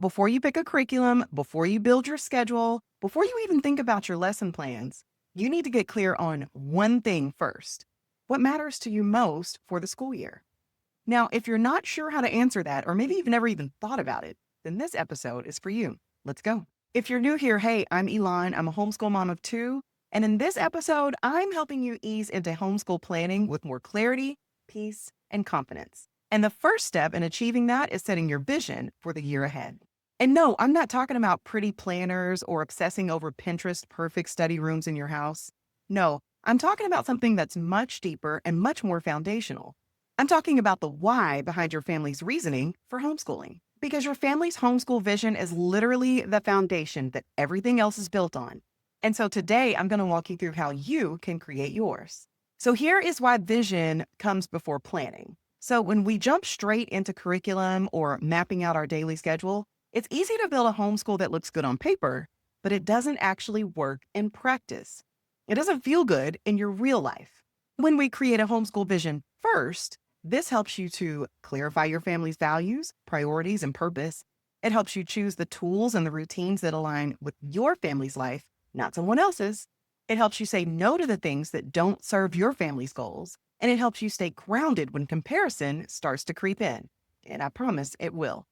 Before you pick a curriculum, before you build your schedule, before you even think about your lesson plans, you need to get clear on one thing first. What matters to you most for the school year? Now, if you're not sure how to answer that, or maybe you've never even thought about it, then this episode is for you. Let's go. If you're new here, hey, I'm Elon. I'm a homeschool mom of two. And in this episode, I'm helping you ease into homeschool planning with more clarity, peace, and confidence. And the first step in achieving that is setting your vision for the year ahead. And no, I'm not talking about pretty planners or obsessing over Pinterest perfect study rooms in your house. No, I'm talking about something that's much deeper and much more foundational. I'm talking about the why behind your family's reasoning for homeschooling. Because your family's homeschool vision is literally the foundation that everything else is built on. And so today I'm going to walk you through how you can create yours. So here is why vision comes before planning. So when we jump straight into curriculum or mapping out our daily schedule, it's easy to build a homeschool that looks good on paper, but it doesn't actually work in practice. It doesn't feel good in your real life. When we create a homeschool vision first, this helps you to clarify your family's values, priorities, and purpose. It helps you choose the tools and the routines that align with your family's life, not someone else's. It helps you say no to the things that don't serve your family's goals. And it helps you stay grounded when comparison starts to creep in. And I promise it will.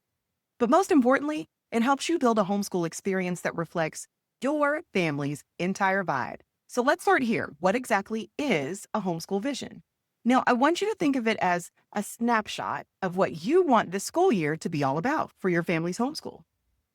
But most importantly, it helps you build a homeschool experience that reflects your family's entire vibe. So let's start here. What exactly is a homeschool vision? Now, I want you to think of it as a snapshot of what you want the school year to be all about for your family's homeschool.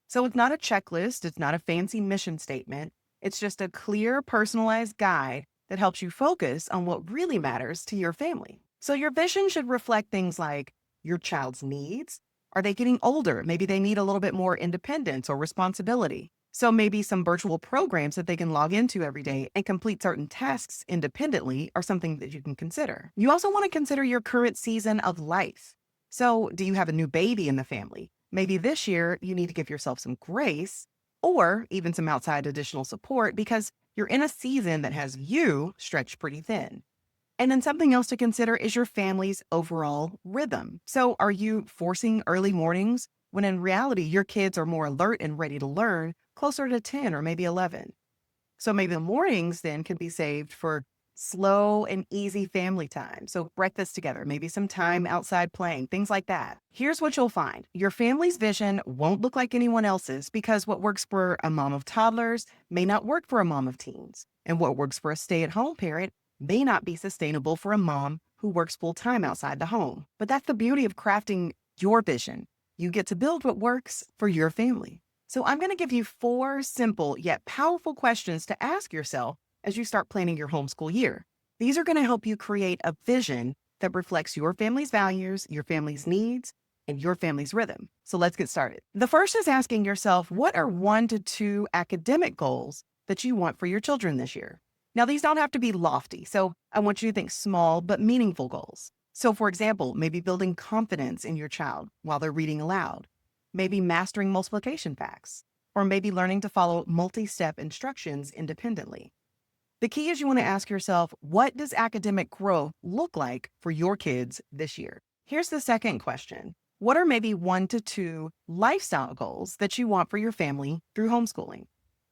So it's not a checklist, it's not a fancy mission statement. It's just a clear, personalized guide that helps you focus on what really matters to your family. So your vision should reflect things like your child's needs. Are they getting older? Maybe they need a little bit more independence or responsibility. So maybe some virtual programs that they can log into every day and complete certain tasks independently are something that you can consider. You also want to consider your current season of life. So do you have a new baby in the family? Maybe this year you need to give yourself some grace or even some outside additional support because you're in a season that has you stretched pretty thin. And then something else to consider is your family's overall rhythm. So are you forcing early mornings when in reality your kids are more alert and ready to learn closer to 10 or maybe 11? So maybe the mornings then can be saved for slow and easy family time. So breakfast together, maybe some time outside playing, things like that. Here's what you'll find. Your family's vision won't look like anyone else's because what works for a mom of toddlers may not work for a mom of teens. And what works for a stay-at-home parent may not be sustainable for a mom who works full-time outside the home. But that's the beauty of crafting your vision. You get to build what works for your family. So I'm going to give you 4 simple yet powerful questions to ask yourself as you start planning your homeschool year. These are going to help you create a vision that reflects your family's values, your family's needs, and your family's rhythm. So let's get started. The first is asking yourself, what are 1 to 2 academic goals that you want for your children this year? Now, these don't have to be lofty, so I want you to think small but meaningful goals. So for example, maybe building confidence in your child while they're reading aloud, maybe mastering multiplication facts, or maybe learning to follow multi-step instructions independently. The key is you want to ask yourself, what does academic growth look like for your kids this year? Here's the second question. What are maybe 1 to 2 lifestyle goals that you want for your family through homeschooling?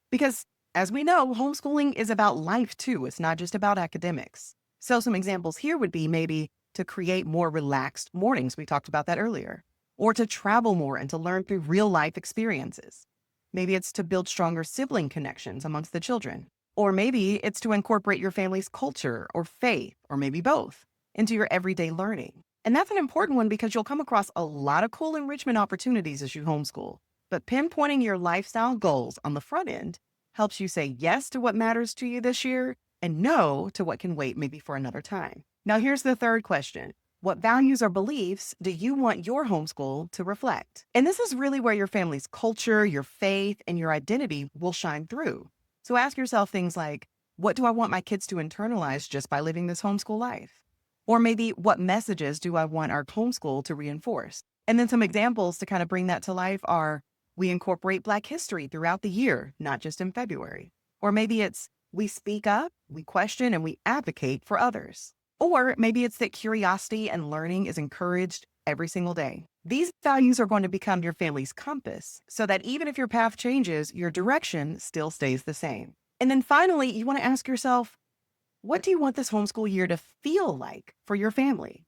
Because as we know, homeschooling is about life too. It's not just about academics. So some examples here would be maybe to create more relaxed mornings. We talked about that earlier. Or to travel more and to learn through real life experiences. Maybe it's to build stronger sibling connections amongst the children. Or maybe it's to incorporate your family's culture or faith, or maybe both, into your everyday learning. And that's an important one because you'll come across a lot of cool enrichment opportunities as you homeschool. But pinpointing your lifestyle goals on the front end helps you say yes to what matters to you this year and no to what can wait maybe for another time. Now, here's the third question. What values or beliefs do you want your homeschool to reflect? And this is really where your family's culture, your faith, and your identity will shine through. So ask yourself things like, what do I want my kids to internalize just by living this homeschool life? Or maybe, what messages do I want our homeschool to reinforce? And then some examples to kind of bring that to life are, we incorporate Black history throughout the year, not just in February. Or maybe it's, we speak up, we question, and we advocate for others. Or maybe it's that curiosity and learning is encouraged every single day. These values are going to become your family's compass so that even if your path changes, your direction still stays the same. And then finally, you want to ask yourself, what do you want this homeschool year to feel like for your family?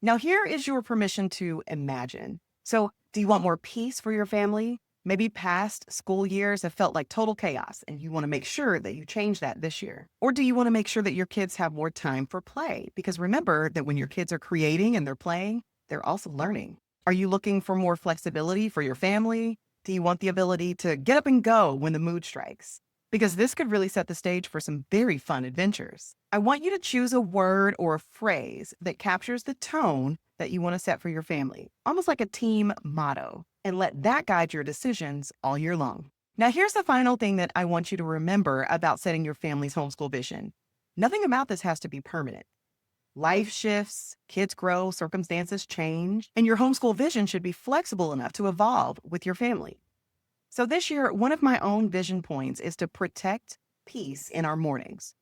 Now, here is your permission to imagine. So, do you want more peace for your family? Maybe past school years have felt like total chaos, and you want to make sure that you change that this year. Or do you want to make sure that your kids have more time for play? Because remember that when your kids are creating and they're playing, they're also learning. Are you looking for more flexibility for your family? Do you want the ability to get up and go when the mood strikes? Because this could really set the stage for some very fun adventures. I want you to choose a word or a phrase that captures the tone that you want to set for your family, almost like a team motto, and let that guide your decisions all year long. Now, here's the final thing that I want you to remember about setting your family's homeschool vision. Nothing about this has to be permanent. Life shifts, kids grow, circumstances change, and your homeschool vision should be flexible enough to evolve with your family. So this year, one of my own vision points is to protect peace in our mornings.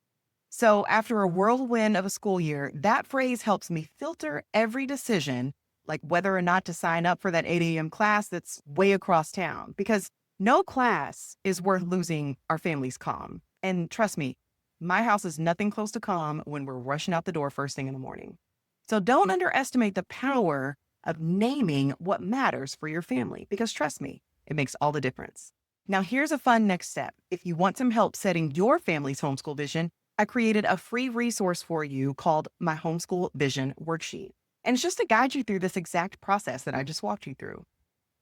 So after a whirlwind of a school year, that phrase helps me filter every decision, like whether or not to sign up for that 8 a.m. class that's way across town, because no class is worth losing our family's calm. And trust me, my house is nothing close to calm when we're rushing out the door first thing in the morning. So don't underestimate the power of naming what matters for your family, because trust me, it makes all the difference. Now, here's a fun next step. If you want some help setting your family's homeschool vision, I created a free resource for you called my Homeschool Vision Worksheet. And it's just to guide you through this exact process that I just walked you through.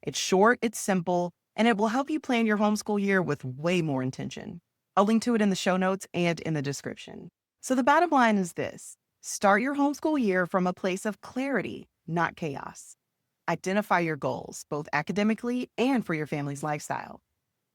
It's short, it's simple, and it will help you plan your homeschool year with way more intention. I'll link to it in the show notes and in the description. So the bottom line is this: start your homeschool year from a place of clarity, not chaos. Identify your goals, both academically and for your family's lifestyle.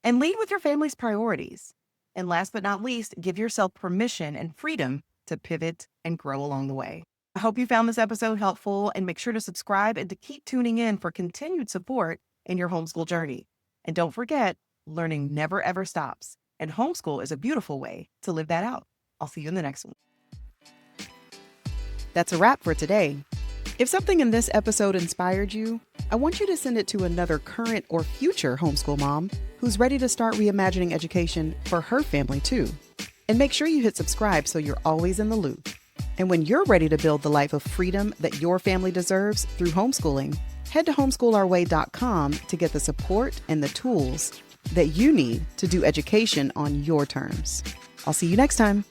And lead with your family's priorities. And last but not least, give yourself permission and freedom to pivot and grow along the way. I hope you found this episode helpful, and make sure to subscribe and to keep tuning in for continued support in your homeschool journey. And don't forget, learning never ever stops, and homeschool is a beautiful way to live that out. I'll see you in the next one. That's a wrap for today. If something in this episode inspired you, I want you to send it to another current or future homeschool mom who's ready to start reimagining education for her family too. And make sure you hit subscribe so you're always in the loop. And when you're ready to build the life of freedom that your family deserves through homeschooling, head to homeschoolourway.com to get the support and the tools that you need to do education on your terms. I'll see you next time.